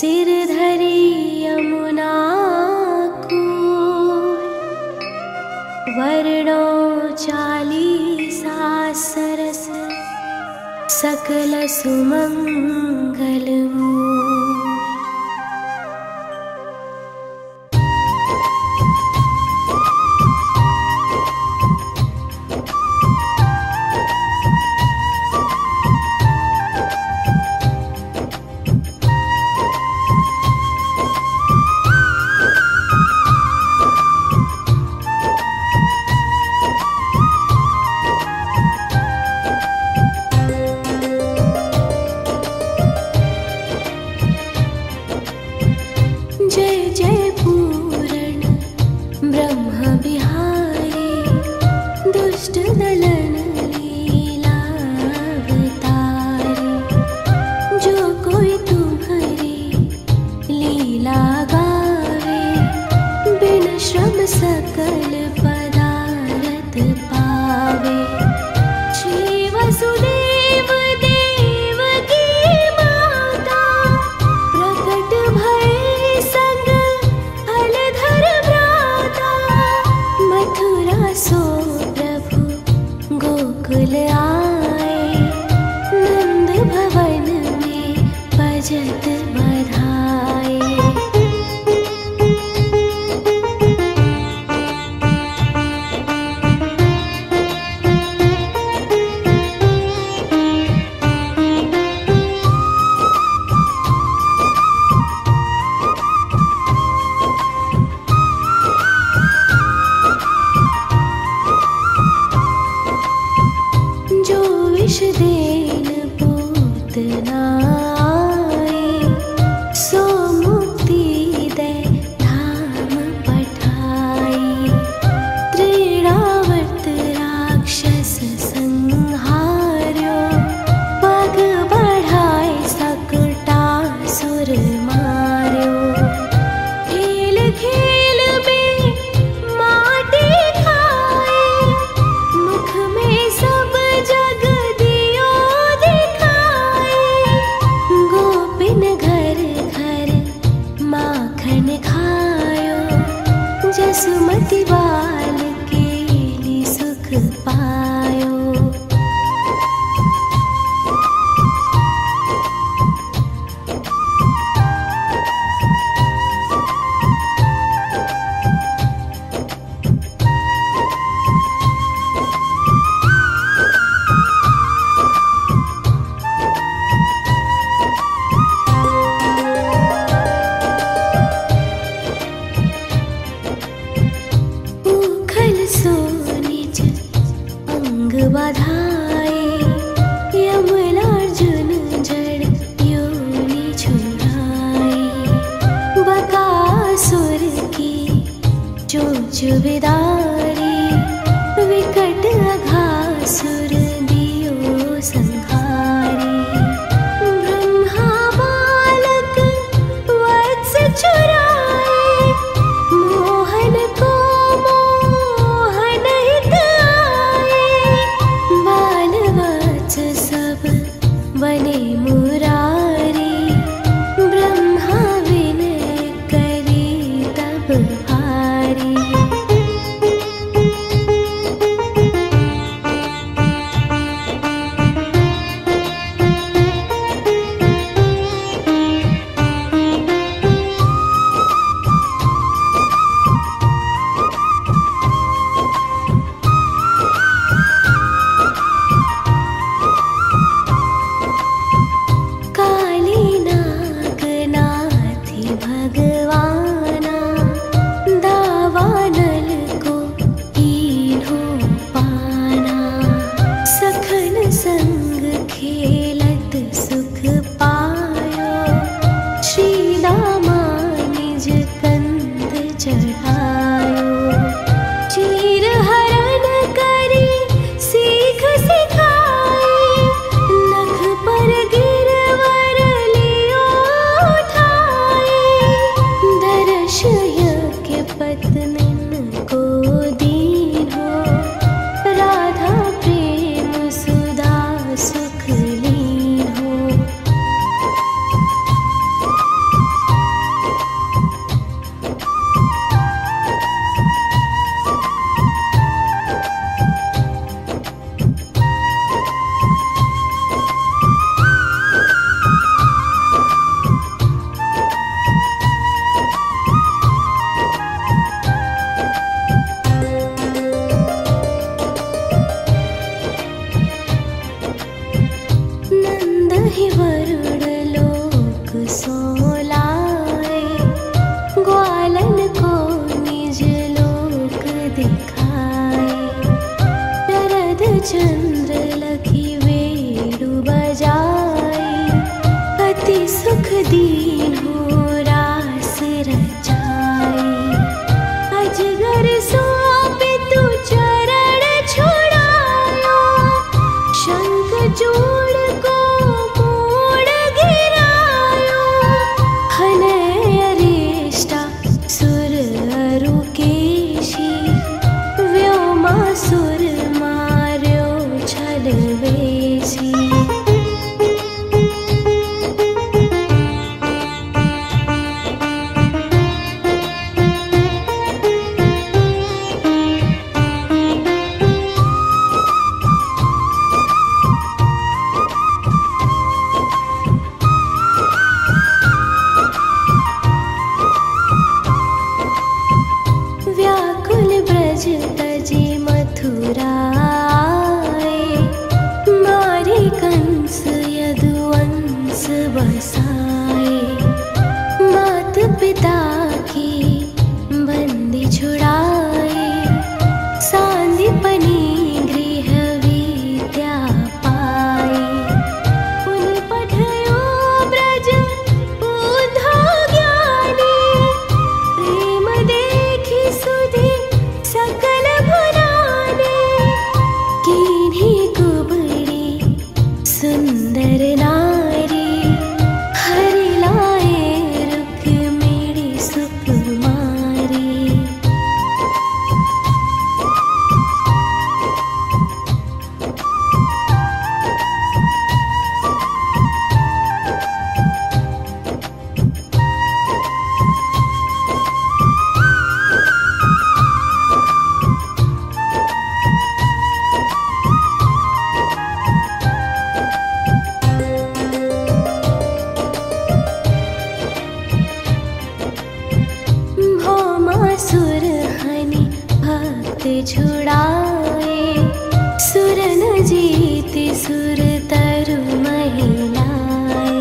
सिर धरी यमुना कूल, वर्णो चालीसा सरस, सकल सुमंगल मूल। जय जय पूरण ब्रह्म बिहारी, दुष्ट दलन लीला अवतारी। जो कोई तुम्हारी लीला गावे, बिन श्रम सकल पदारथ पावे। श्री वसुदेव देवकी माता, प्रकट भय संग हलधर भ्राता। मथुरा सो प्रभु गोकुल आए, नंद भवन में बजत बधाए। जो विष देन पूतना आए, सो मुक्ति दे धाम पठाई। त्रिरावर्त राक्षस संहार्यो, पग बढ़ाए सकुटासुर मार्यो। खेल खेल में माटी खाए, मुख में सब जग दियो दिखाए। गोपिन घर घर माखन खायो, जसुमति बाल केली सुख पायो। उखल सो निज अंग बधाए, यमलार्जुन जड़ योनि छुड़ाए। बकासुर की चोंच विदारी, विकट अघासुर दियो संहारी। ब्रह्मा बालक वत्स चुराए, मोहन को मोहन हित आए। बाल वत्स सब बने मुरारी, ब्रह्मा विनय करी तब हारी। चंद्र लखी वेणु बजाई, अति सुख दीन्हो रास रचाई। अजगर सौंपे तू चरण छुड़ायो, शंख चूड़ को मोड़ गिरायो। हनय अरिष्टा सुर अरु केशी, व्योमासुर मार्यो छल वेशी। व्याकुल ब्रज तजे मथुरा आए, मारे कंस यदुवंश बसाए। मात पिता की बंदी छुड़ाए, सांदीपनि गृह विद्या पाए। पुन पठयो ब्रज बुधो ज्ञानी, प्रेम देखि सुधि सकल भुलाने। कीन्ही कुबड़ी सुंदर नारी, हरि लाए रुक्मिणी सुकुमारी। भौमासुर हनि भक्त छुड़ाए, सुर न जीति सुर तरु महिलाए।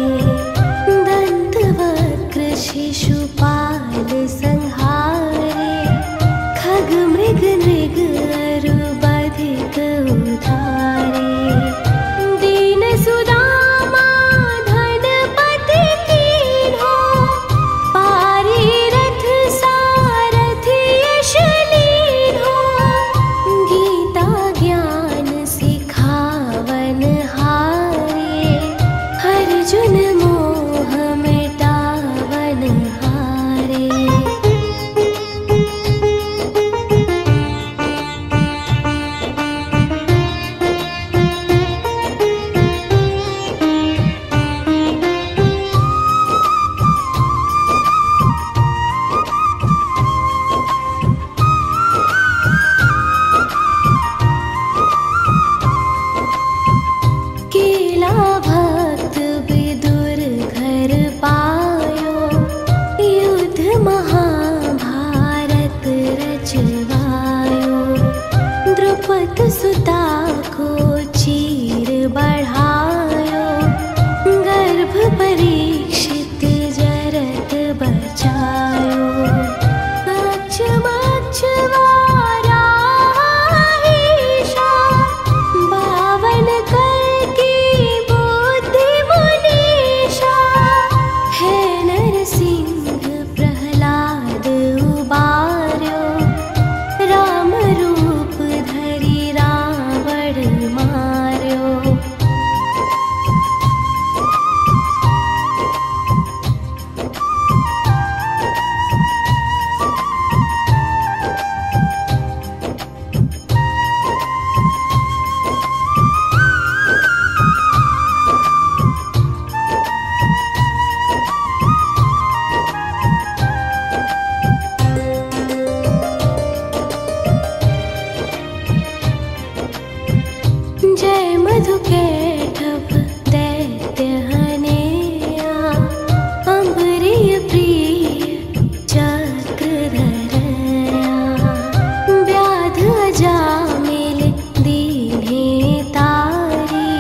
दंत वक्र शिशुपाल संहारे, खग मृग नृग अरु बधिक उधारे। दीन सुदामा धनपति कीन्हो, पारी रथ सारथि यश लीन्हो। गीता ज्ञान सिखावन हारे, अर्जुन मोह मिटावन हारे। केला भक्त विदुर घर पायो, युद्ध महाभारत रचवायो। द्रुपद सुता को चीर बढ़ायो, गर्भ परीक्षित जरत बचायो। कक्ष मक्ष वाराहीशा, बावन कर की बुद्धि मुनीशा। है नरसिंह प्रहलाद उबार्यो, राम रूप धरि रावण मार्यो। जय मधु कैटभ दैत्य हनेया, अम्बरीय प्रिय चक्रधरया। व्याध अजामिल दीन्हे तारी,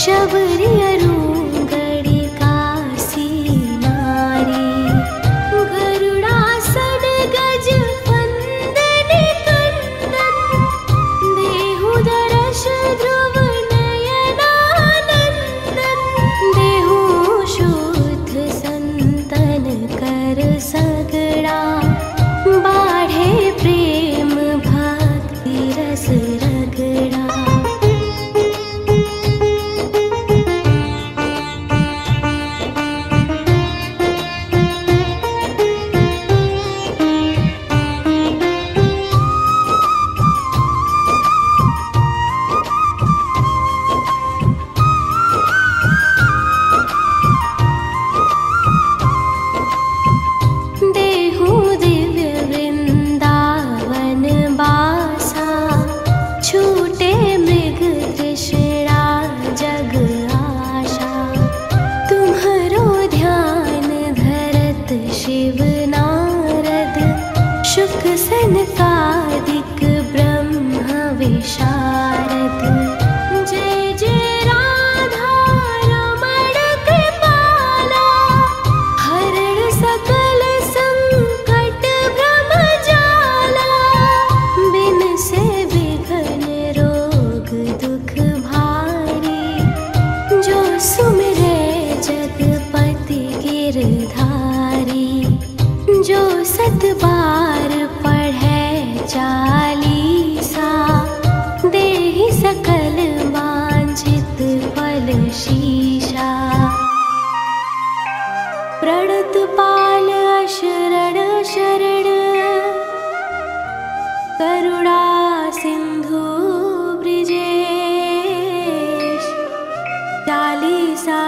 शबरी अरुंगड़ी कासी नारी। गरुड़ासन गज वंदन कंदन, देहु दर्शन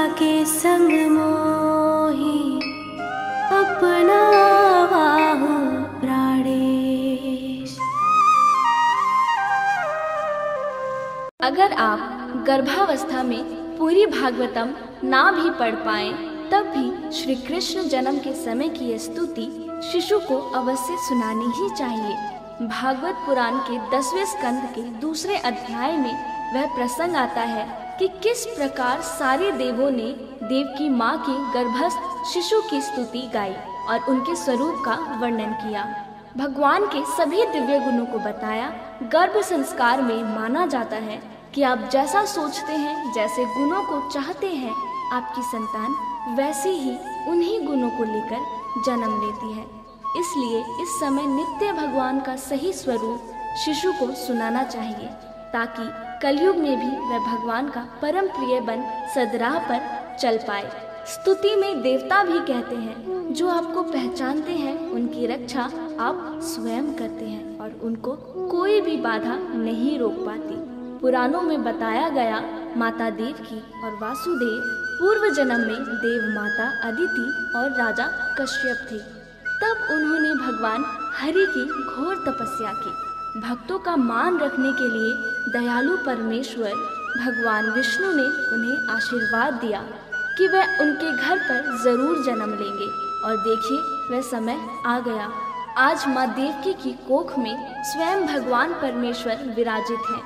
के संग मोही अपना वाहु प्राणेश। अगर आप गर्भावस्था में पूरी भागवतम ना भी पढ़ पाएं, तब भी श्री कृष्ण जन्म के समय की यह स्तुति शिशु को अवश्य सुनानी ही चाहिए। भागवत पुराण के 10वें स्कंद के दूसरे अध्याय में वह प्रसंग आता है कि किस प्रकार सारे देवों ने देव की माँ के गर्भस्थ शिशु की स्तुति गाई और उनके स्वरूप का वर्णन किया। भगवान के सभी दिव्य गुणों को बताया। गर्भ संस्कार में माना जाता है कि आप जैसा सोचते हैं, जैसे गुणों को चाहते हैं, आपकी संतान वैसे ही उन्हीं गुणों को लेकर जन्म लेती है। इसलिए इस समय नित्य भगवान का सही स्वरूप शिशु को सुनाना चाहिए, ताकि कलयुग में भी वह भगवान का परम प्रिय बन सदराह पर चल पाए। स्तुति में देवता भी कहते हैं, जो आपको पहचानते हैं उनकी रक्षा आप स्वयं करते हैं और उनको कोई भी बाधा नहीं रोक पाती। पुराणों में बताया गया माता देवकी और वासुदेव पूर्व जन्म में देव माता अदिति और राजा कश्यप थे। तब उन्होंने भगवान हरि की घोर तपस्या की। भक्तों का मान रखने के लिए दयालु परमेश्वर भगवान विष्णु ने उन्हें आशीर्वाद दिया कि वह उनके घर पर जरूर जन्म लेंगे। और देखिए, वह समय आ गया। आज माँ देवकी की कोख में स्वयं भगवान परमेश्वर विराजित हैं।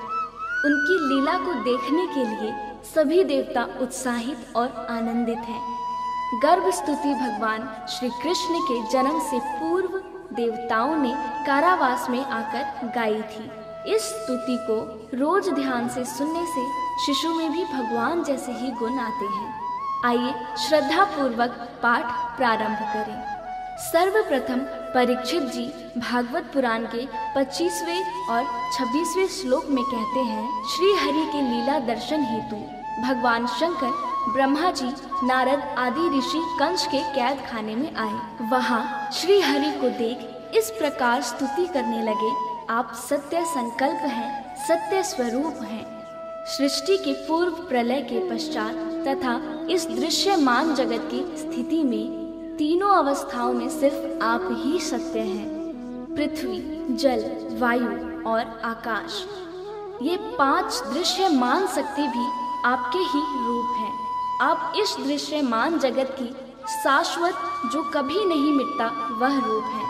उनकी लीला को देखने के लिए सभी देवता उत्साहित और आनंदित हैं। गर्भ स्तुति भगवान श्री कृष्ण के जन्म से पूर्व देवताओं ने कारावास में आकर गाई थी। इस स्तुति को रोज ध्यान से सुनने से शिशु में भी भगवान जैसे ही गुण आते हैं। आइए श्रद्धा पूर्वक पाठ प्रारंभ करें। सर्वप्रथम परीक्षित जी भागवत पुराण के 25वें और 26वें श्लोक में कहते हैं, श्री हरि के लीला दर्शन हेतु भगवान शंकर, ब्रह्मा जी, नारद आदि ऋषि कंस के कैद खाने में आए। वहाँ श्री हरि को देख इस प्रकार स्तुति करने लगे, आप सत्य संकल्प हैं, सत्य स्वरूप हैं। सृष्टि के पूर्व, प्रलय के पश्चात तथा इस दृश्यमान जगत की स्थिति में तीनों अवस्थाओं में सिर्फ आप ही सत्य हैं। पृथ्वी, जल, वायु और आकाश, ये 5 दृश्यमान शक्ति भी आपके ही रूप हैं। आप इस दृश्यमान जगत की शाश्वत, जो कभी नहीं मिटता, वह रूप है।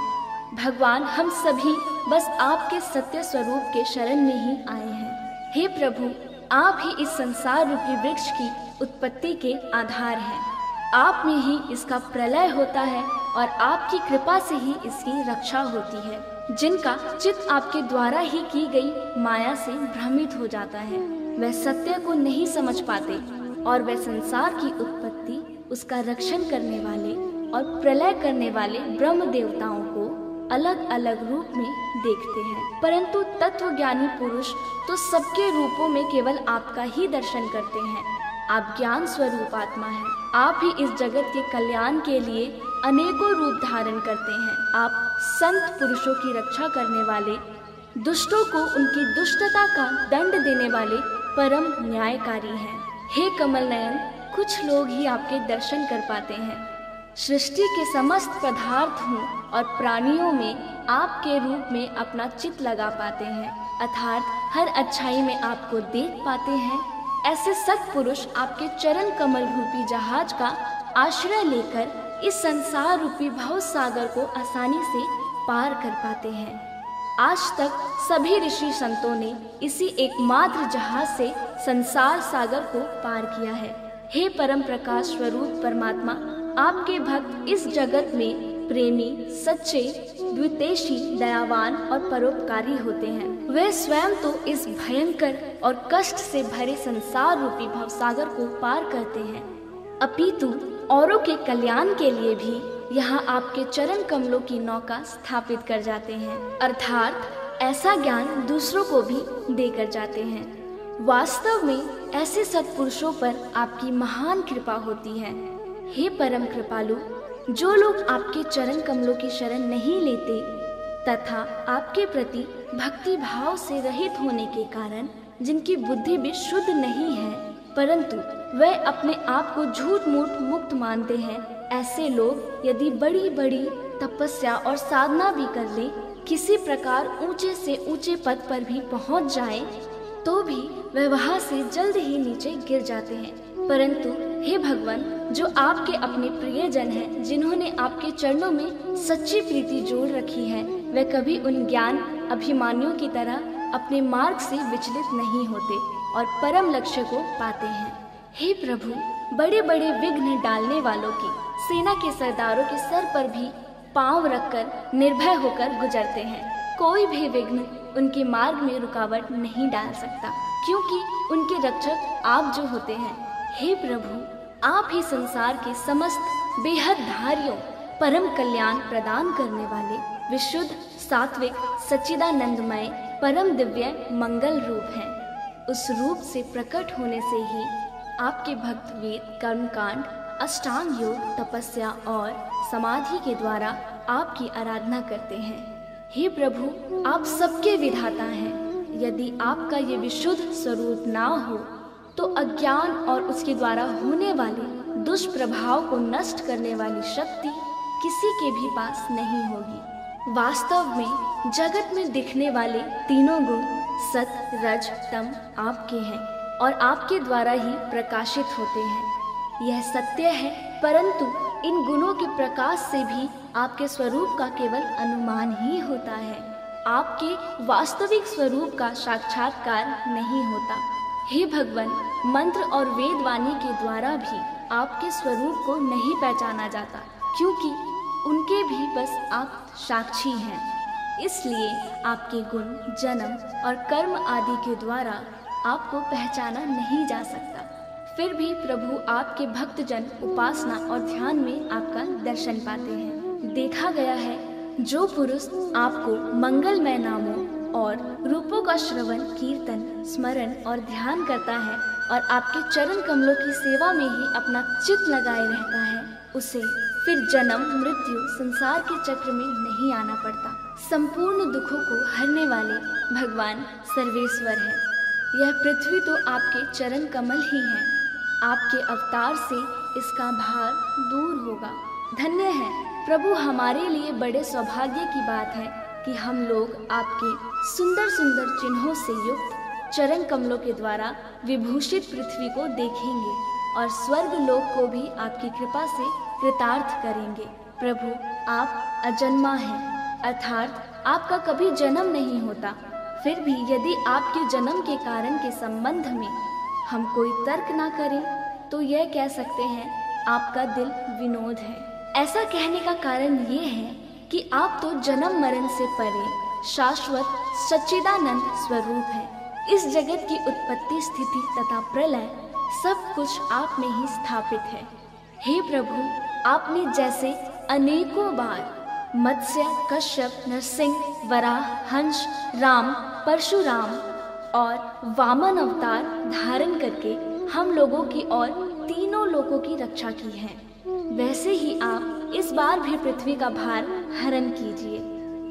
भगवान, हम सभी बस आपके सत्य स्वरूप के शरण में ही आए हैं। हे प्रभु, आप ही इस संसार रूपी वृक्ष की उत्पत्ति के आधार हैं। आप में ही इसका प्रलय होता है और आपकी कृपा से ही इसकी रक्षा होती है। जिनका चित्त आपके द्वारा ही की गई माया से भ्रमित हो जाता है, वह सत्य को नहीं समझ पाते और वह संसार की उत्पत्ति, उसका रक्षण करने वाले और प्रलय करने वाले ब्रह्म देवताओं को अलग अलग रूप में देखते हैं। परंतु तत्वज्ञानी पुरुष तो सबके रूपों में केवल आपका ही दर्शन करते हैं। आप ज्ञान स्वरूप आत्मा हैं। आप ही इस जगत के कल्याण के लिए अनेकों रूप धारण करते हैं। आप संत पुरुषों की रक्षा करने वाले, दुष्टों को उनकी दुष्टता का दंड देने वाले परम न्यायकारी हैं। हे कमल नयन, कुछ लोग ही आपके दर्शन कर पाते हैं। सृष्टि के समस्त पदार्थों और प्राणियों में आपके रूप में अपना चित्त लगा पाते हैं, अर्थात हर अच्छाई में आपको देख पाते हैं। ऐसे सत्पुरुष आपके चरण कमल रूपी जहाज का आश्रय लेकर इस संसार रूपी भव सागर को आसानी से पार कर पाते हैं। आज तक सभी ऋषि संतों ने इसी एकमात्र जहाज से संसार सागर को पार किया है। हे परम प्रकाश स्वरूप परमात्मा, आपके भक्त इस जगत में प्रेमी, सच्चे, द्वितेशी, दयावान और परोपकारी होते हैं। वे स्वयं तो इस भयंकर और कष्ट से भरे संसार रूपी भवसागर को पार करते हैं, अपितु औरों के कल्याण के लिए भी यहाँ आपके चरण कमलों की नौका स्थापित कर जाते हैं, अर्थात ऐसा ज्ञान दूसरों को भी देकर जाते हैं। वास्तव में ऐसे सत्पुरुषों पर आपकी महान कृपा होती है। हे परम कृपालु, जो लोग आपके चरण कमलों की शरण नहीं लेते तथा आपके प्रति भक्ति भाव से रहित होने के कारण जिनकी बुद्धि भी शुद्ध नहीं है, परंतु वे अपने आप को झूठ मूठ मुक्त मानते हैं। ऐसे लोग यदि बड़ी बड़ी तपस्या और साधना भी कर ले, किसी प्रकार ऊंचे से ऊंचे पद पर भी पहुंच जाएं, तो भी वह वहां से जल्द ही नीचे गिर जाते हैं। परंतु हे भगवान, जो आपके अपने प्रियजन हैं, जिन्होंने आपके चरणों में सच्ची प्रीति जोड़ रखी है, वे कभी उन ज्ञान अभिमानियों की तरह अपने मार्ग से विचलित नहीं होते और परम लक्ष्य को पाते हैं। हे प्रभु, बड़े बड़े विघ्न डालने वालों की सेना के सरदारों के सर पर भी पांव रखकर निर्भय होकर गुजरते हैं। कोई भी विघ्न उनके मार्ग में रुकावट नहीं डाल सकता, क्योंकि उनके रक्षक आप जो होते हैं। हे प्रभु, आप ही संसार के समस्त बेहद धारियों परम कल्याण प्रदान करने वाले विशुद्ध सात्विक सच्चिदानंदमय परम दिव्य मंगल रूप हैं। उस रूप से प्रकट होने से ही आपके भक्त वेद, कर्मकांड, अष्टांग योग, तपस्या और समाधि के द्वारा आपकी आराधना करते हैं। हे प्रभु, आप सबके विधाता हैं। यदि आपका ये विशुद्ध स्वरूप ना हो तो अज्ञान और उसके द्वारा होने वाले दुष्प्रभाव को नष्ट करने वाली शक्ति किसी के भी पास नहीं होगी। वास्तव में जगत में दिखने वाले तीनों गुण सत, रज, तम आपके हैं और आपके द्वारा ही प्रकाशित होते हैं। यह सत्य है, परंतु इन गुणों के प्रकाश से भी आपके स्वरूप का केवल अनुमान ही होता है। आपके वास्तविक स्वरूप का साक्षात्कार नहीं होता। हे भगवान, मंत्र और वेद वाणी के द्वारा भी आपके स्वरूप को नहीं पहचाना जाता, क्योंकि उनके भी बस आप साक्षी हैं। इसलिए आपके गुण, जन्म और कर्म आदि के द्वारा आपको पहचाना नहीं जा सकता। फिर भी प्रभु आपके भक्तजन उपासना और ध्यान में आपका दर्शन पाते हैं। देखा गया है, जो पुरुष आपको मंगलमय नामों और रूपों का श्रवण, कीर्तन, स्मरण और ध्यान करता है और आपके चरण कमलों की सेवा में ही अपना चित्त लगाए रहता है, उसे फिर जन्म मृत्यु संसार के चक्र में नहीं आना पड़ता। संपूर्ण दुखों को हरने वाले भगवान सर्वेश्वर है। यह पृथ्वी तो आपके चरण कमल ही हैं। आपके अवतार से इसका भार दूर होगा। धन्य है प्रभु, हमारे लिए बड़े सौभाग्य की बात है कि हम लोग आपके सुंदर सुंदर चिन्हों से युक्त चरण कमलों के द्वारा विभूषित पृथ्वी को देखेंगे और स्वर्ग लोक को भी आपकी कृपा से कृतार्थ करेंगे। प्रभु, आप अजन्मा हैं, अर्थात आपका कभी जन्म नहीं होता। फिर भी यदि आपके जन्म के कारण के संबंध में हम कोई तर्क ना करें तो यह कह सकते हैं आपका दिल विनोद है। ऐसा कहने का कारण ये है कि आप तो जन्म मरण से परे शाश्वत सच्चिदानंद स्वरूप हैं। इस जगत की उत्पत्ति, स्थिति तथा प्रलय सब कुछ आप में ही स्थापित है। हे प्रभु, आपने जैसे अनेकों बार मत्स्य, कश्यप, नरसिंह, वराह, हंस, राम, परशुराम और वामन अवतार धारण करके हम लोगों की और तीनों लोगों की रक्षा की है, वैसे ही आप इस बार भी पृथ्वी का भार हरण कीजिए।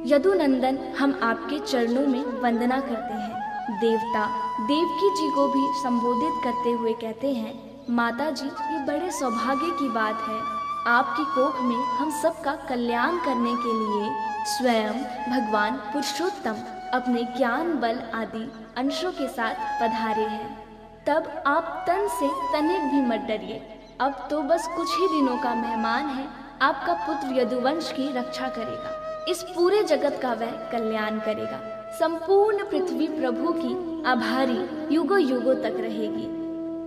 यदुनंदन, हम आपके चरणों में वंदना करते हैं। देवता देवकी जी को भी संबोधित करते हुए कहते हैं, माता जी, ये बड़े सौभाग्य की बात है, आपकी कोख में हम सबका कल्याण करने के लिए स्वयं भगवान पुरुषोत्तम अपने ज्ञान बल आदि अंशों के साथ पधारे हैं। तब आप तन से तनिक भी मत डरिए। अब तो बस कुछ ही दिनों का मेहमान है। आपका पुत्र यदुवंश की रक्षा करेगा, इस पूरे जगत का वह कल्याण करेगा। संपूर्ण पृथ्वी प्रभु की आभारी युगों युगों तक रहेगी।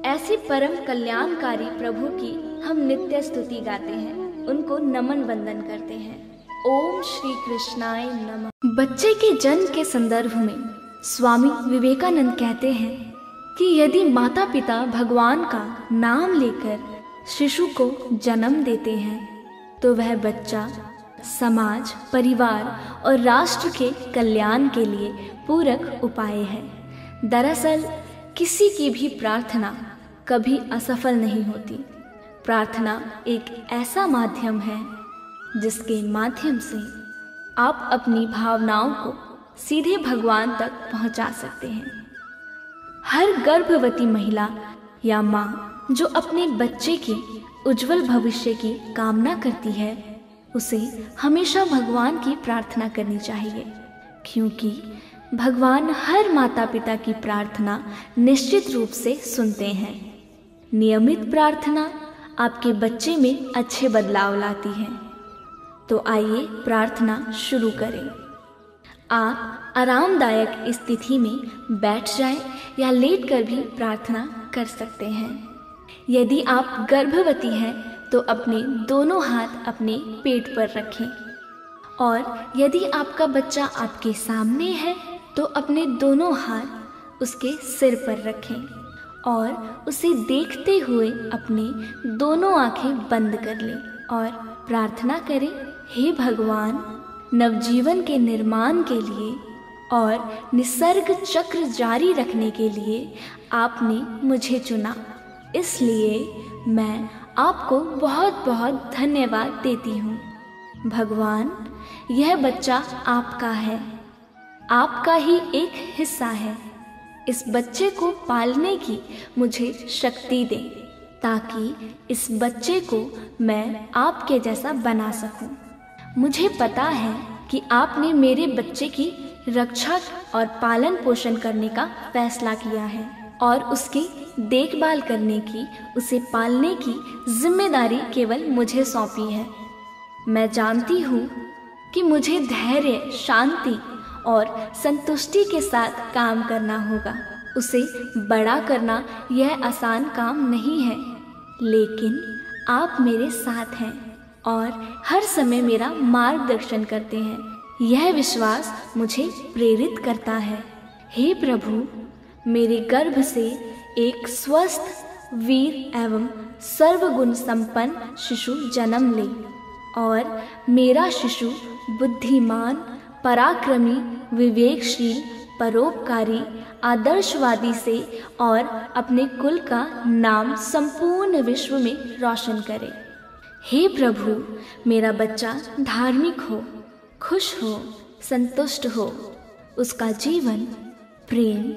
ऐसी परम कल्याणकारी प्रभु की हम नित्य स्तुति गाते हैं, उनको नमन वंदन करते हैं। ओम श्री कृष्णाय नमः। बच्चे के जन्म के संदर्भ में स्वामी विवेकानंद कहते हैं कि यदि माता पिता भगवान का नाम लेकर शिशु को जन्म देते हैं तो वह बच्चा समाज, परिवार और राष्ट्र के कल्याण के लिए पूरक उपाय है। दरअसल किसी की भी प्रार्थना कभी असफल नहीं होती। प्रार्थना एक ऐसा माध्यम है जिसके माध्यम से आप अपनी भावनाओं को सीधे भगवान तक पहुंचा सकते हैं। हर गर्भवती महिला या माँ जो अपने बच्चे के उज्जवल भविष्य की कामना करती है, उसे हमेशा भगवान की प्रार्थना करनी चाहिए, क्योंकि भगवान हर माता पिता की प्रार्थना निश्चित रूप से सुनते हैं। नियमित प्रार्थना आपके बच्चे में अच्छे बदलाव लाती है। तो आइए प्रार्थना शुरू करें। आप आरामदायक स्थिति में बैठ जाएं या लेटकर भी प्रार्थना कर सकते हैं। यदि आप गर्भवती हैं तो अपने दोनों हाथ अपने पेट पर रखें, और यदि आपका बच्चा आपके सामने है तो अपने दोनों हाथ उसके सिर पर रखें और उसे देखते हुए अपनी दोनों आंखें बंद कर लें और प्रार्थना करें, हे भगवान, नवजीवन के निर्माण के लिए और निसर्ग चक्र जारी रखने के लिए आपने मुझे चुना, इसलिए मैं आपको बहुत बहुत धन्यवाद देती हूँ। भगवान, यह बच्चा आपका है, आपका ही एक हिस्सा है। इस बच्चे को पालने की मुझे शक्ति दे, ताकि इस बच्चे को मैं आपके जैसा बना सकूं। मुझे पता है कि आपने मेरे बच्चे की रक्षा और पालन पोषण करने का फैसला किया है और उसकी देखभाल करने की, उसे पालने की जिम्मेदारी केवल मुझे सौंपी है। मैं जानती हूँ कि मुझे धैर्य, शांति और संतुष्टि के साथ काम करना होगा। उसे बड़ा करना यह आसान काम नहीं है, लेकिन आप मेरे साथ हैं और हर समय मेरा मार्गदर्शन करते हैं। यह विश्वास मुझे प्रेरित करता है। हे प्रभु, मेरे गर्भ से एक स्वस्थ, वीर एवं सर्वगुण संपन्न शिशु जन्म ले और मेरा शिशु बुद्धिमान, पराक्रमी, विवेकशील, परोपकारी, आदर्शवादी से और अपने कुल का नाम संपूर्ण विश्व में रोशन करे। हे प्रभु, मेरा बच्चा धार्मिक हो, खुश हो, संतुष्ट हो, उसका जीवन प्रेम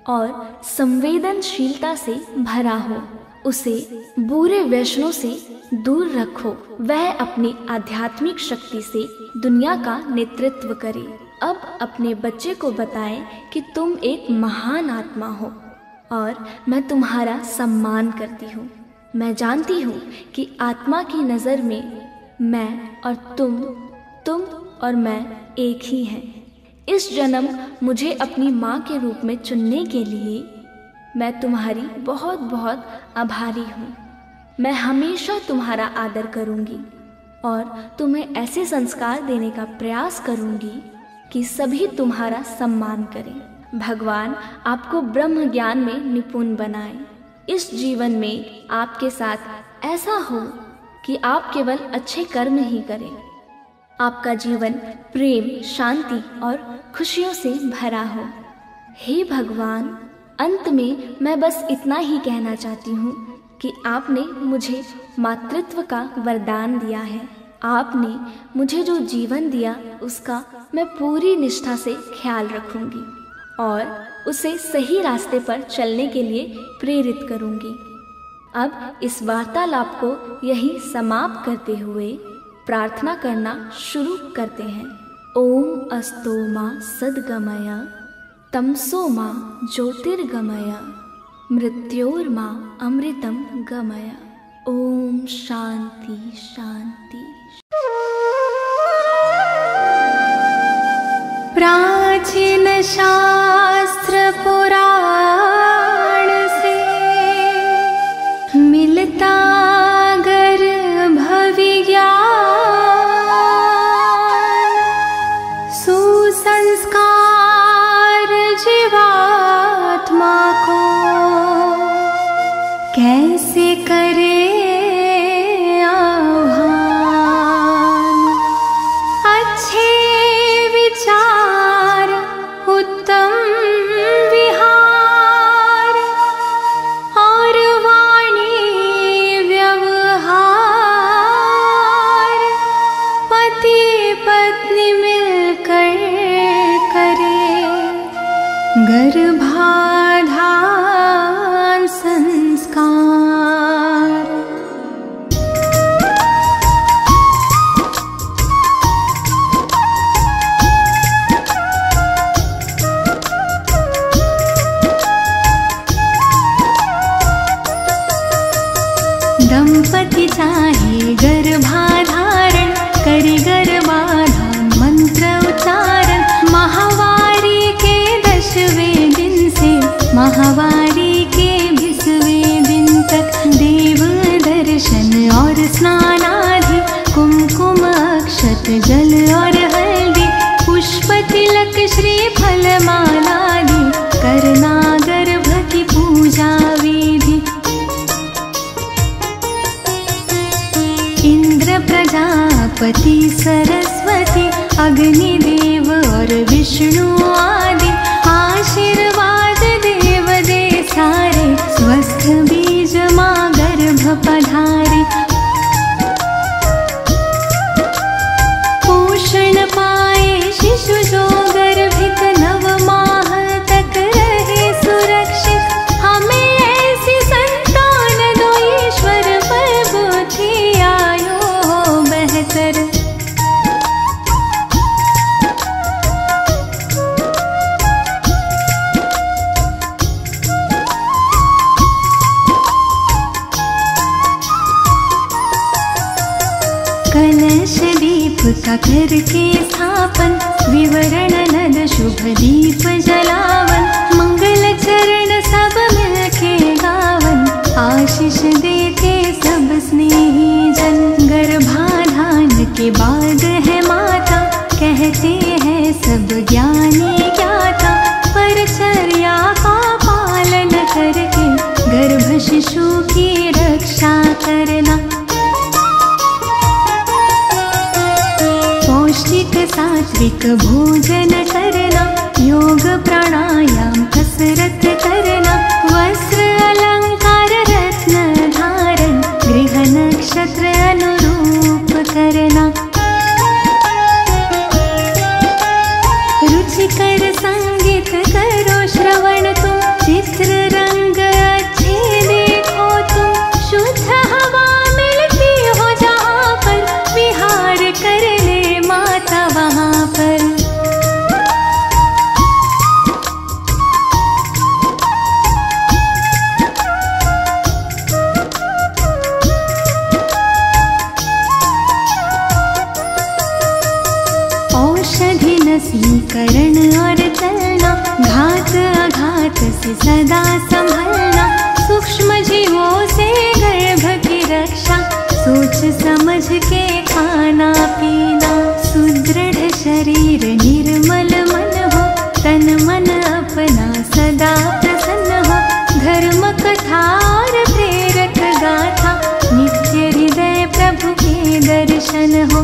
और संवेदनशीलता से भरा हो। उसे बुरे व्यसनों से दूर रखो। वह अपनी आध्यात्मिक शक्ति से दुनिया का नेतृत्व करे। अब अपने बच्चे को बताएं कि तुम एक महान आत्मा हो और मैं तुम्हारा सम्मान करती हूँ। मैं जानती हूँ कि आत्मा की नज़र में मैं और तुम और मैं एक ही हैं। इस जन्म मुझे अपनी माँ के रूप में चुनने के लिए मैं तुम्हारी बहुत बहुत आभारी हूँ। मैं हमेशा तुम्हारा आदर करूँगी और तुम्हें ऐसे संस्कार देने का प्रयास करूँगी कि सभी तुम्हारा सम्मान करें। भगवान आपको ब्रह्म ज्ञान में निपुण बनाए। इस जीवन में आपके साथ ऐसा हो कि आप केवल अच्छे कर्म ही करें। आपका जीवन प्रेम, शांति और खुशियों से भरा हो। हे भगवान, अंत में मैं बस इतना ही कहना चाहती हूँ कि आपने मुझे मातृत्व का वरदान दिया है। आपने मुझे जो जीवन दिया उसका मैं पूरी निष्ठा से ख्याल रखूंगी और उसे सही रास्ते पर चलने के लिए प्रेरित करूंगी। अब इस वार्तालाप को यही समाप्त करते हुए प्रार्थना करना शुरू करते हैं। ओम अस्तो मा सद्गमय, तमसो मा ज्योतिर्गमय, मृत्योर्मा अमृतम गमय। ओम शांति शांति। प्राचीन शास्त्र पुराण से मिलता गर्भ विज्ञान, सुसंस्कार जीवात्मा को कैसे करे गर्भाधान संस्कार। दंपति चाहे गर्भाधारण, करे गर्भाधान मंत्र उच्चारण। माहवारी के 10वें दिन से माहवारी के 20वें दिन तक देव दर्शन और स्नान आदि, कुमकुम अक्षत जल और हल्दी, पुष्प तिलक श्रीफल मालादि, करना गर्भ की पूजा विधि। इंद्र प्रजापति सरस्वती अग्निदेव और विष्णु आदि, आशीर्वाद देव दे सारे, स्वस्थ बीज माँ गर्भ पधारे। पोषण पाए शिशु जो गर्भित, 9 माह तक रहे सुरक्षित। हमें ऐसी संतान दो ईश्वर, पर बुद्धि आयु हो बेहतर। कलश दीप का करके स्थापन, विवरण नद शुभ दीप जलावन। मंगल चरण सब मिलके गावन, आशीष देते सब स्नेही जन। गर्भाधान के बाद है माता, कहते हैं सब ज्ञानी ज्ञाता। परचर्या का पालन करके गर्भ शिशु की रक्षा करना। पौष्टिक सात्विक भोजन करना, योग प्राणायाम कसरत करना। वस्त्र अलंकार रत्न धारण, गृह नक्षत्र अनुरूप करना। रुचिकर संगीत करो श्रवण तुम, चित्र रंग अच्छे देखो तुम। शुद्ध हवा मिलती हो जहाँ पर, विहार कर ले माता वहाँ पर। औषधि नसीकरण और चलना, घात आघात से सदा संभलना। सूक्ष्म जीवों से गर्भ की रक्षा, सोच समझ के खाना पीना। सुदृढ़ शरीर निर्मल मन हो, तन मन अपना सदा प्रसन्न हो। धर्म कथा और प्रेरक गाथा, नित्य हृदय प्रभु के दर्शन हो।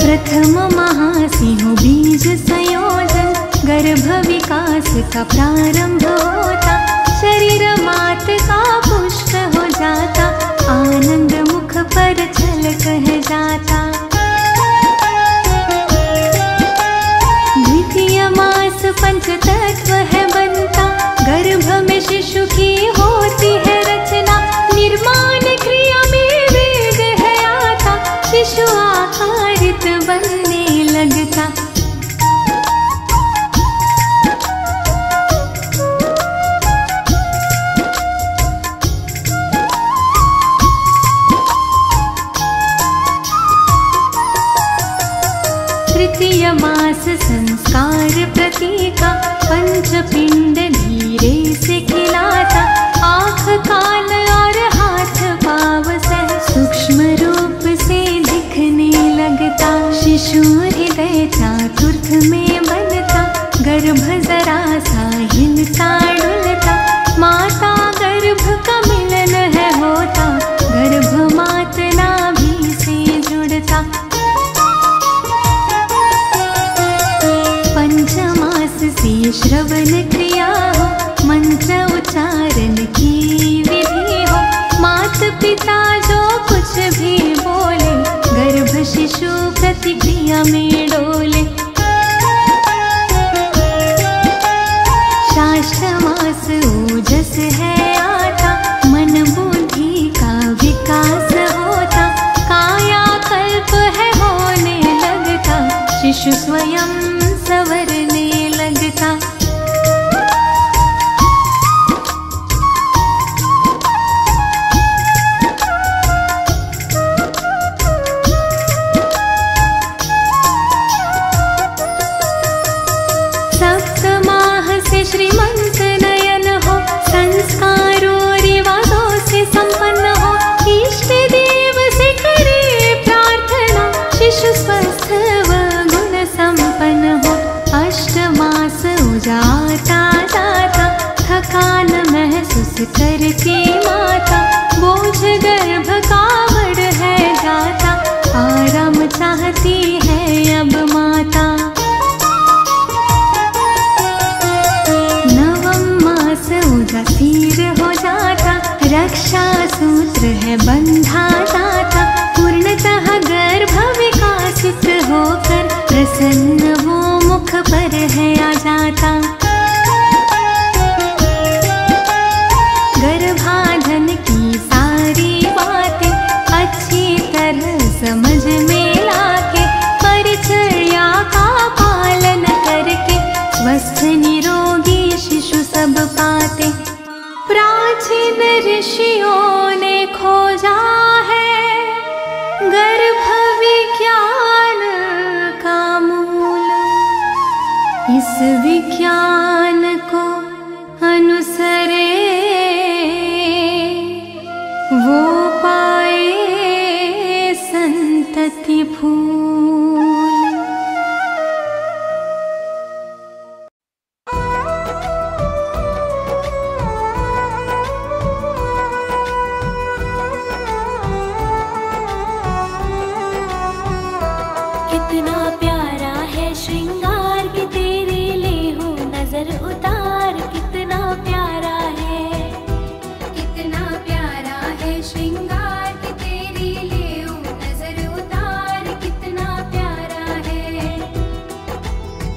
प्रथम महासिंह बीज संयोजन, गर्भ विकास का प्रारंभ होता। शरीर मात का पुष्ट हो जाता, आनंद मुख पर छल कह जाता। द्वितीय मास पंच तत्व है बनता, गर्भ में शिशु की होती है रचना। निर्माण क्रिया में वेग है आता, शिशु आकारित बनने लगता। तृतीय मास संस्कार प्रतीका, पंचपिंड धीरे से खिलाता। आँख कान और हाथ पाँव सह सूक्ष्म रूप से दिखने लगता। शिशु हृदय चातुर्थ में बनता, गर्भ जरा सा हिलता डुलता। माता गर्भ का मिलन है होता, गर्भ मात नाभि से जुड़ता। पंचमास से श्रवण क्रिया हो, मंत्र उच्चारण की विधि हो। मात पिता जो कुछ भी बोले, गर्भ शिशु प्रतिक्रिया में डोले। शाष्टमास ओजस है आता, मन बुद्धि का विकास होता। काया कल्प है होने लगता, शिशु स्वयं संवरने लगता। संस्कारों रिवाजों से संपन्न हो, इष्ट देव से करे प्रार्थना, शिशु स्वस्थ व गुण संपन्न हो। 8 मास उजाता जाता, थकान महसूस करके माता, बोझ गर्भ का बढ़ है जाता, आराम चाहती है अब माता। 9वां मास उदासीर हो जाता, रक्षा सूत्र है बंधा जाता, पूर्णतः गर्भ विकासित होकर प्रसन्न वो मुख पर है आ जाता। गर्भाधान की सारी बातें अच्छी तरह समझ में लाके, परिचर्या का पालन करके स्वस्थ निरोगी शिशु सब पाते। प्राचीन ऋषियों ने खोजा है गर्भ विज्ञान का मूल, इस विज्ञान को अनुसरे वो पाए संतति फूल। कितना प्यारा है श्रृंगार के तेरे ले हूँ नजर उतार, कितना प्यारा है, कितना प्यारा है श्रृंगार के तेरे ले हूँ नजर उतार, कितना प्यारा है।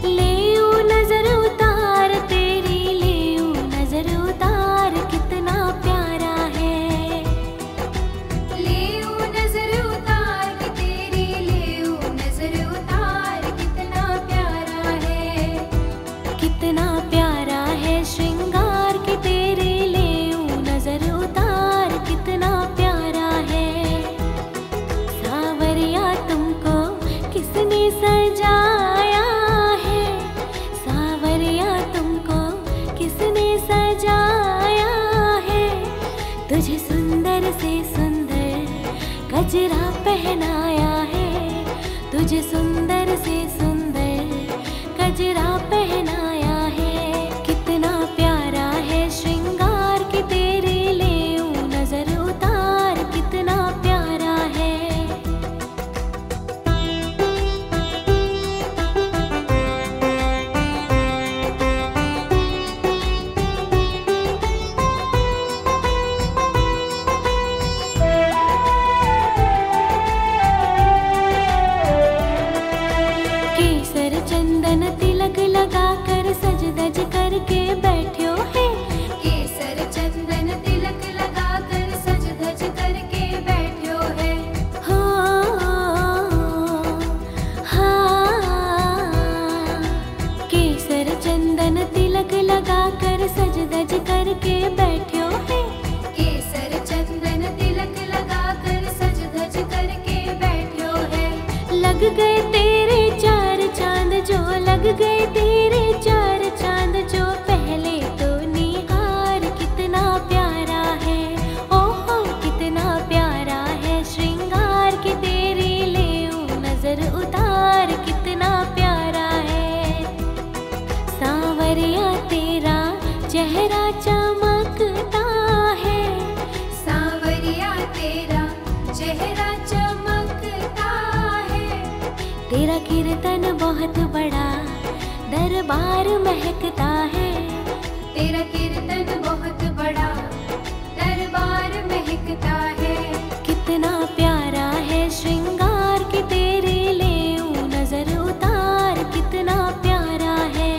ले हूँ नजर उतार तेरी, ले हूँ नजर उतार, कितना प्यारा है। ले हूँ नजर उतार के तेरे ले हूँ नजर उतार, कितना प्यारा है। कितना प्यारा है श्रृंगार के तेरे ले हूँ नजर उतार, कितना प्यारा है। सावरिया तुमको किसने सजाया है, सावरिया तुमको किसने सजाया है। तुझे सुंदर से सुंदर गजरा पहनाया है, तुझे सुंदर से सुंदर गजरा पहनाया है। कितना प्यारा है श्रृंगार के तेरे ले हूँ नजर उतार, कितना प्यारा है। केसर चंदन तिलक लगा कर सज धज करके बैठ्यो है, केसर चंदन तिलक लगा कर सज धज करके बैठ्यो है। हाँ हाँ, केसर चंदन तिलक लगा कर सज धज करके बैठ्यो है। केसर चंदन तिलक लगा कर सज धज करके बैठ्यो है। लग गए तेरे 4 चांद जो, लग गए तेरे 4 चांद जो, पहले तो निहार, कितना प्यारा है। ओहो कितना प्यारा है श्रृंगार के तेरे ले हूँ नजर उतार, कितना प्यारा है। सांवरिया तेरा चेहरा चमकता है, सांवरिया तेरा चेहरा चमकता है। तेरा कीर्तन बहुत बड़ा दरबार महकता है, तेरा कीर्तन बहुत बड़ा दरबार महकता है। कितना प्यारा है श्रृंगार के तेरे ले हूँ नजर उतार, कितना प्यारा है।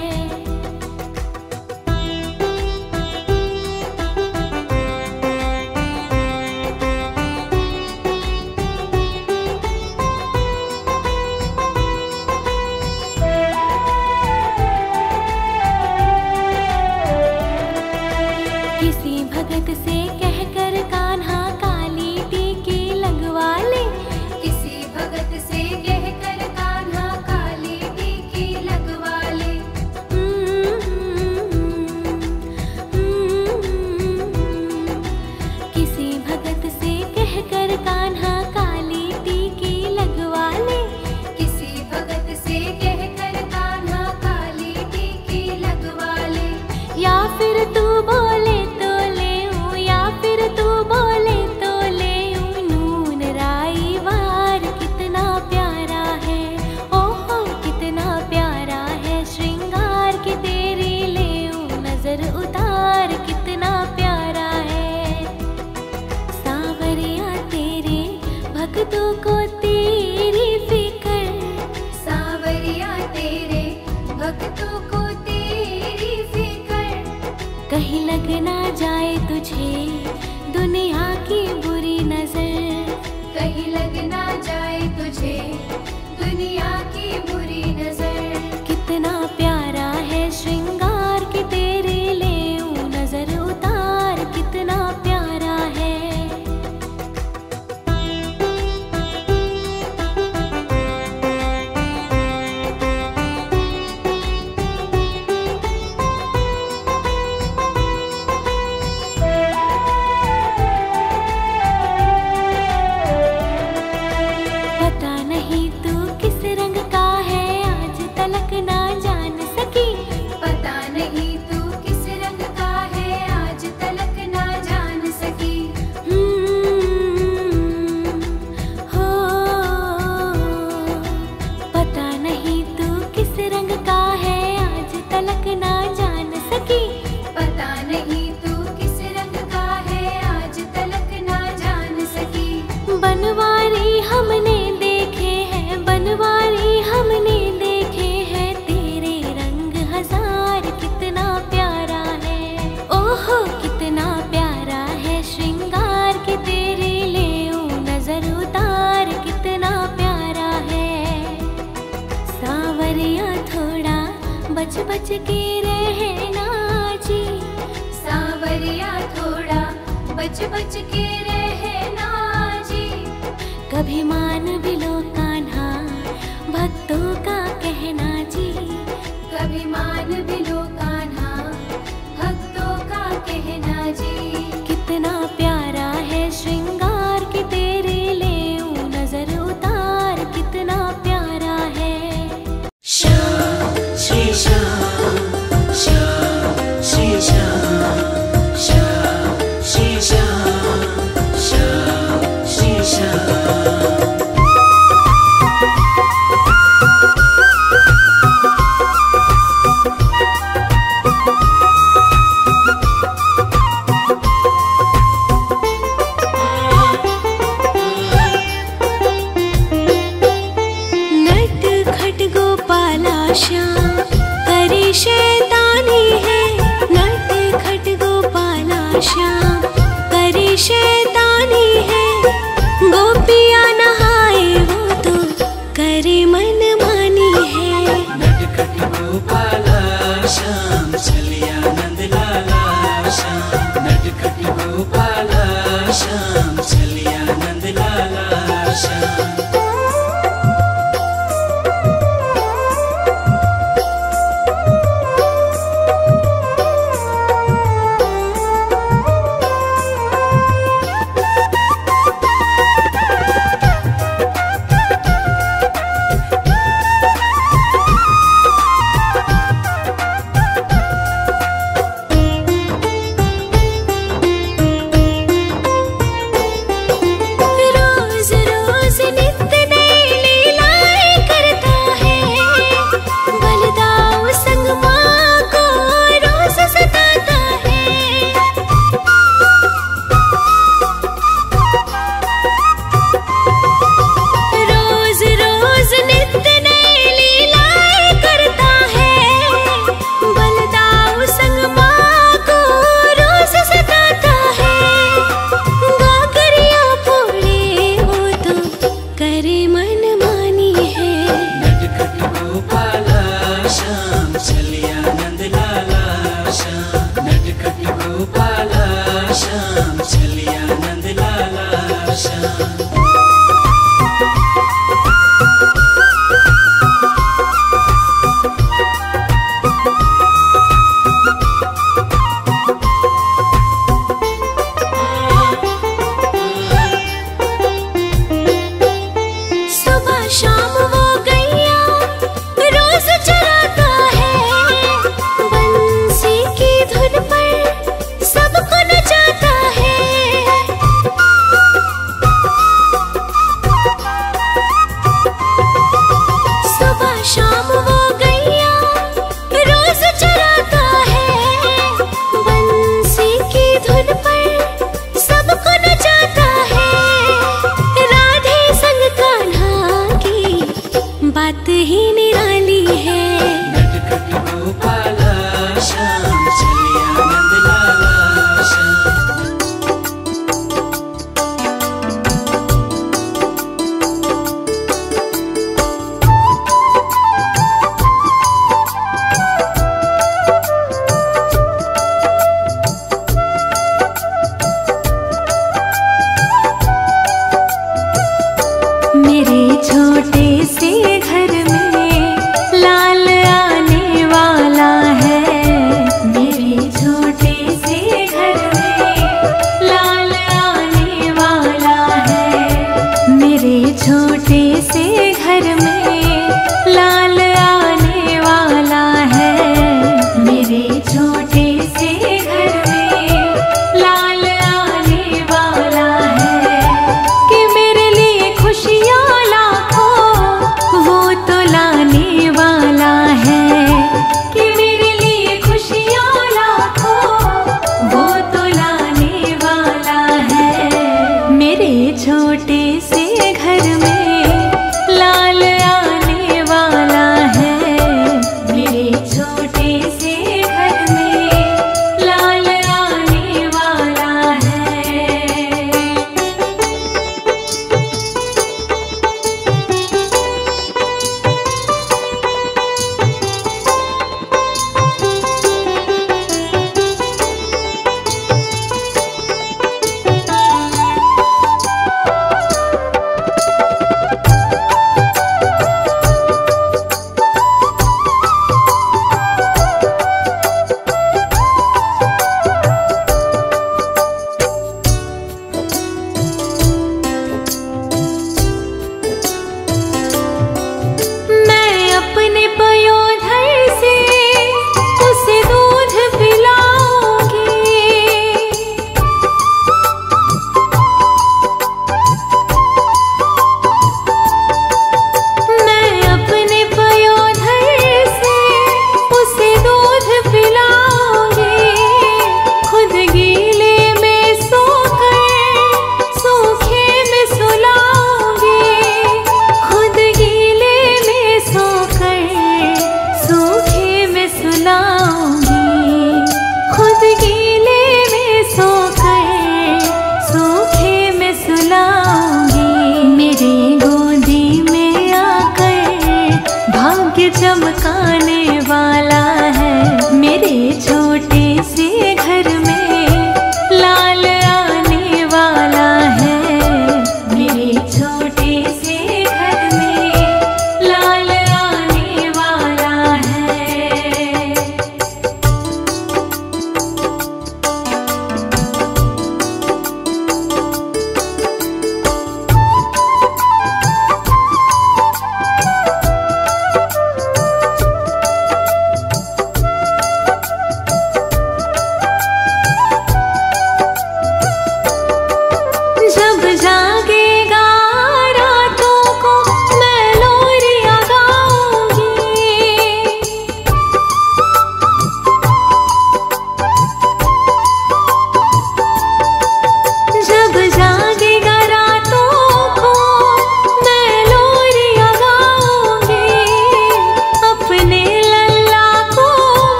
किसी भगत से कहकर कान्हा काली टीकी लगवा ले, किसी भगत से कहकर कान्हा काली टीकी लगवा ले। फिर तू बोले तो ले ऊं, या फिर तू बोले तो ले ऊं। नून राई वार कितना प्यारा है, ओहो कितना प्यारा है। श्रृंगार की तेरी ले ऊं नजर उतार, कितना प्यारा है। सांवरिया तेरे भक्तों को तेरी फिक्र, सांवरिया तेरे भक्तों को तेरी फिक्र। कहीं लग ना जाए तुझे दुनिया की बुरी नजर, कहीं लग ना जाए तुझे दुनिया की बुरी नजर। कितना प्यारा है श्रृंगार की तेरी ले ऊं नजर उतार, कितना प्यारा है। पता नहीं तू किस रंग का है, आज तलक ना जान सकी। पता नहीं तू किस रंग का है, आज तलक ना जान सकी। हो पता नहीं तू किस रंग का है, आज तलक ना जान सकी। पता नहीं तू किस रंग का है, आज तलक ना जान सकी। बनवारी हमने देखे हैं, बनवारी हमने देखे हैं। तेरे रंग हजार कितना प्यारा है, ओहो कितना प्यारा है। श्रृंगार की तेरी ले ऊं नजर उतार, कितना प्यारा है। सांवरिया थोड़ा बच बच के रहना जी, सांवरिया थोड़ा बच बच के रहना जी। कभी मान भी लो कान्हा भक्तों का कहना जी। कभी मान भी लो कान्हा भक्तों का कहना जी। कितना प्यारा है श्रृंगार की तेरी ले ऊं नजर उतार, कितना प्यारा है। श्याम श्री श्याम, श्याम श्री श्याम, श्याम श्री श्याम, श्याम श्री श्याम। नट खट गोपाला श्याम करे शैतानी है, नट खट गोपाला श्याम करे शैतानी है। गोपियाँ नहाए वो तो करे मन मानी है। नटखट गोपाला श्याम चलिया नंद लाला श्याम, नटखट गोपाला श्याम चलिया नंद लाला श्याम। रोज रोज नित्य नई लीलाएं करता है, बलदाऊ संग माँ को रोज सताता है। रोज रोज नित्य नई लीलाएं करता है, बलदाऊ संग माँ को रोज सताता है। गागरिया फोड़े वो तो करे मन मानी है। नटखट गोपाला श्याम चलिया नंद लाला श्याम, नटखट गोपाला श्याम चलिया नंद लाला श्याम। सुबह शाम वो गैया रोज चराता है, बंसी की धुन पर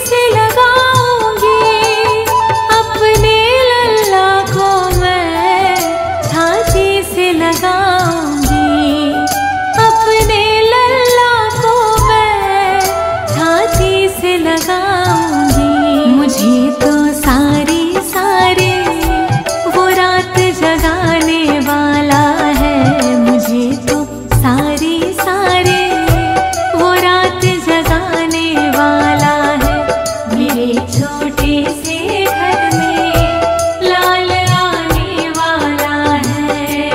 से लगाऊंगी अपने लल्ला को मैं छाती से लगाऊंगी अपने लल्ला को मैं छाती से लगाऊंगी। मुझे तो सारी सारी वो रात जगाने वाला है मुझे तो सारी सारी वो रात जगाने वाला है। मेरे छोटे से घर में लाल आने वाला है।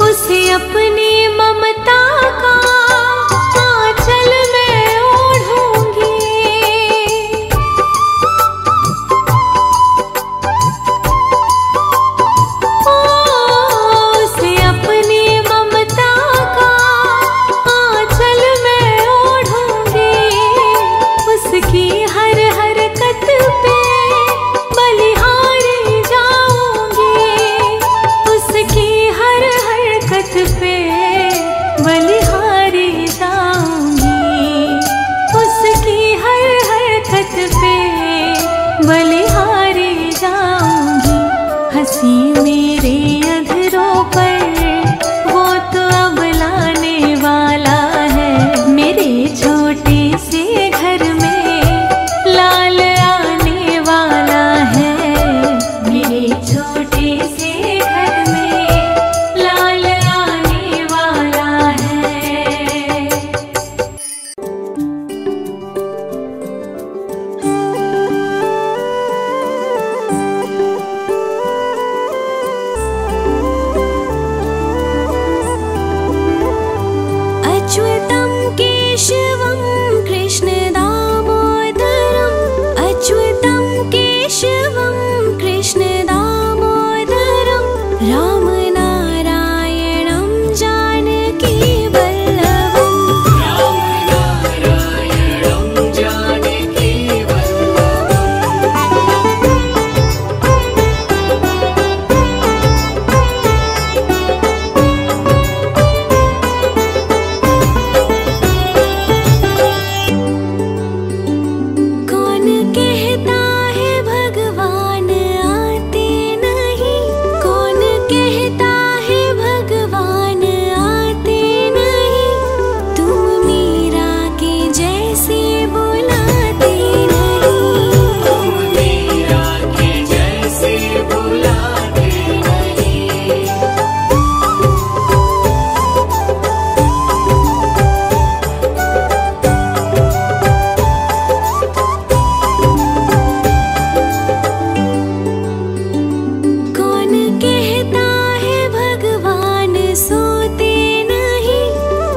उसे अपनी ममता का आंचल में ओढ़ूंगी उसे अपनी ममता का आंचल में ओढ़ूंगी। उसकी हर हरकत पे बलिहारी जाऊंगी उसकी हर हरकत पे बलिहारी जाऊंगी उसकी हर हरकत पे बलिहारी जाऊंगी। हंसी मेरे अधरों पर वो तो अब लाने वाला है। मेरे छोटे से घर में लाल आने वाला है। मेरे छोटे से घर में लाल आने वाला है। अच्युतं केशवं कृष्ण दामोदरम् अच्युतं केशवं कृष्ण दामोदरं राम नारायणं जानकी वल्लभम् नारायणं जानकी कौन कहता है भगवान आते नहीं कौन कहता है भगवान आते नहीं तुम मीरा के जैसे बुलाते नहीं मीरा के जैसे बुलाते नहीं। कौन कहता है भगवान सोते नहीं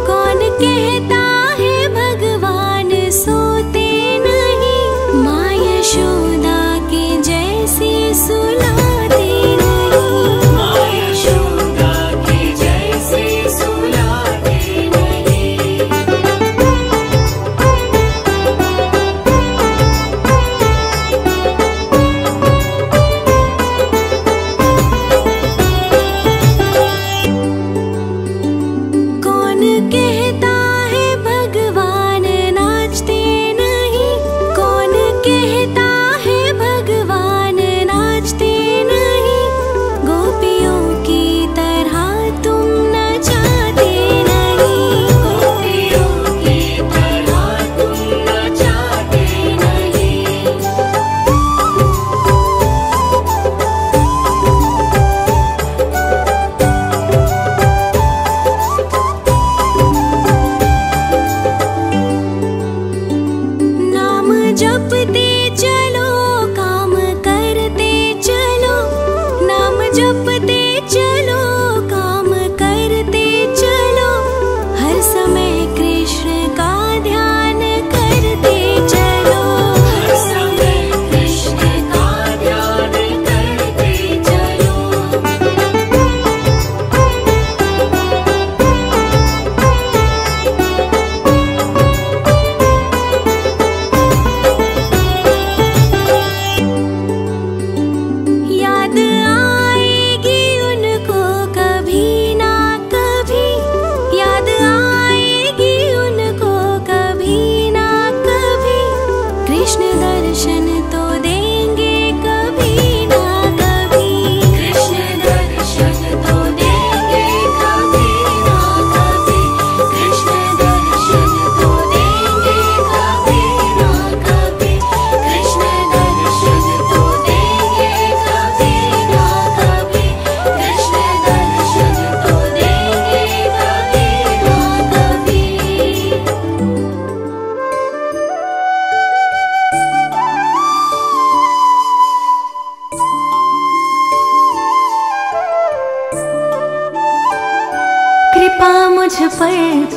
कौन कहता है भगवान सोते नहीं माँ यशोदा के जैसे सुलाते नहीं माँ यशोदा के जैसे सुलाते नहीं। कौन कहता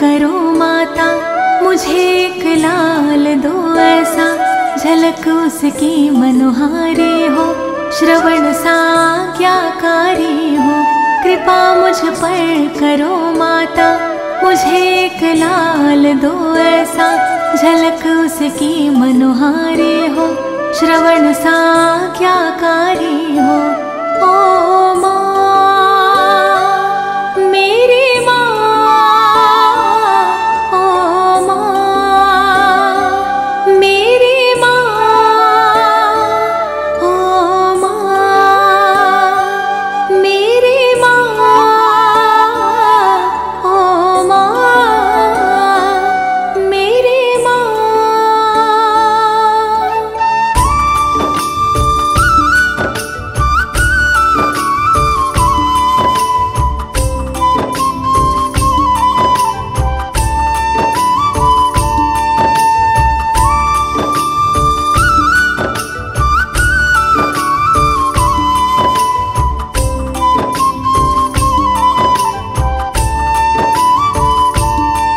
करो माता, मुझे एक लाल दो ऐसा, झलक उसकी मनोहारी हो, श्रवण साज्ञाकारी हो। कृपा मुझ पर करो माता, मुझे एक लाल दो ऐसा, झलक उसकी मनोहारी हो, श्रवण साज्ञाकारी हो। ओ माँ, मेरी माँ, ओ माँ, मेरी माँ, ओ माँ, मेरी माँ, ओ माँ, मेरी माँ।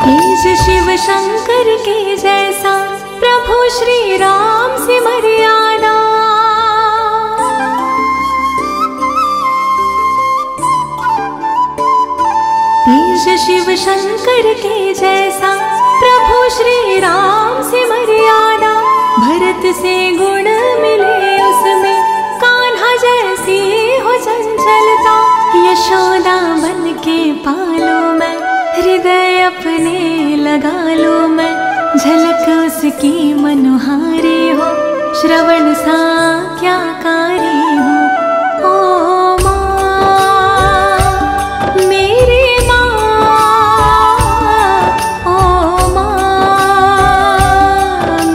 तेज शिव शंकर के जैसा, प्रभु श्री राम से मर्यादा। तेज शिव शंकर के जैसा, प्रभु श्री राम से मर्यादा। भरत से गुण मिले उसमें, कान्हा जैसी हो चंचलता। यशोदा बन के पालो मैं, हृदय अपने लगा लो मैं, झलक उसकी मनोहारी हो, श्रवण साज्ञाकारी हो। ओ माँ, मेरी माँ, ओ माँ,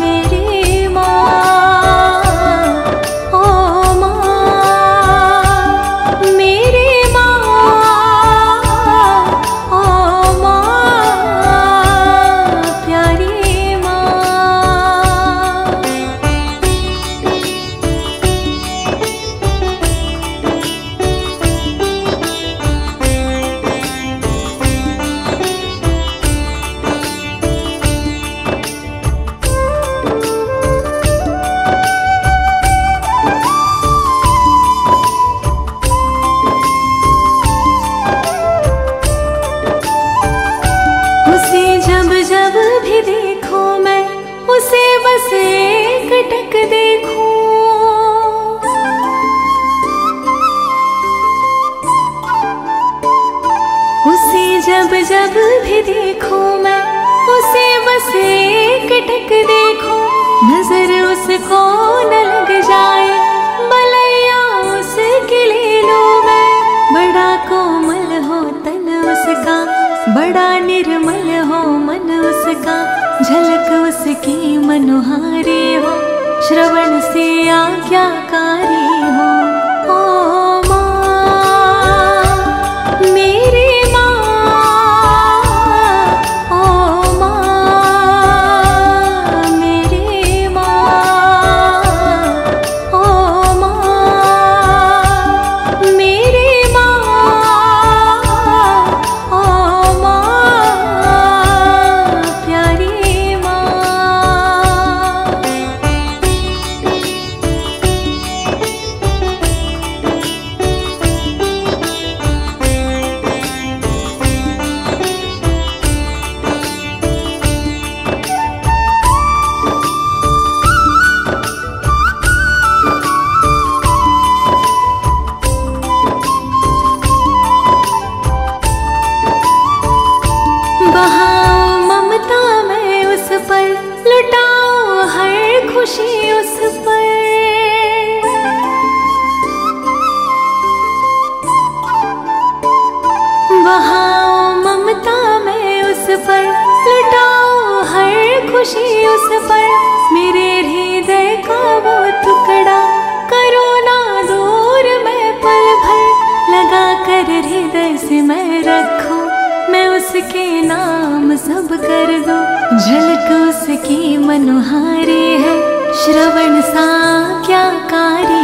मेरी माँ, ओ माँ, मेरी माँ, ओ माँ, प्यारी माँ। उसे जब जब भी देखो मैं, उसे बस एक टक देखूं। उसे जब जब भी देखो मैं, उसे बस एक टक देखूं। नजर उसको न लग जाए, बलैया उसके ले लो मैं। बड़ा कोमल हो तन उसका, बड़ा निर्मल हो मन उसका, झलक उसकी मनोहारी हो, श्रवण से आज्ञाकारी हो। ओ माँ, मेरी माँ, ओ माँ, मेरी माँ, ओ माँ, मेरी माँ, ओ माँ, प्यारी माँ। बहाओ ममता मैं उस पर, लुटाओ हर खुशी उस पर। बहाओ ममता मैं उस पर, लुटाओ हर खुशी उस पर। मेरे हृदय का वो टुकड़ा, करो ना दूर मैं पल भर। लगा कर हृदय से मैं रखूं, मैं उसके नाम सब कर दूं। झलक उसकी मनोहारी है, श्रवण साज्ञाकारी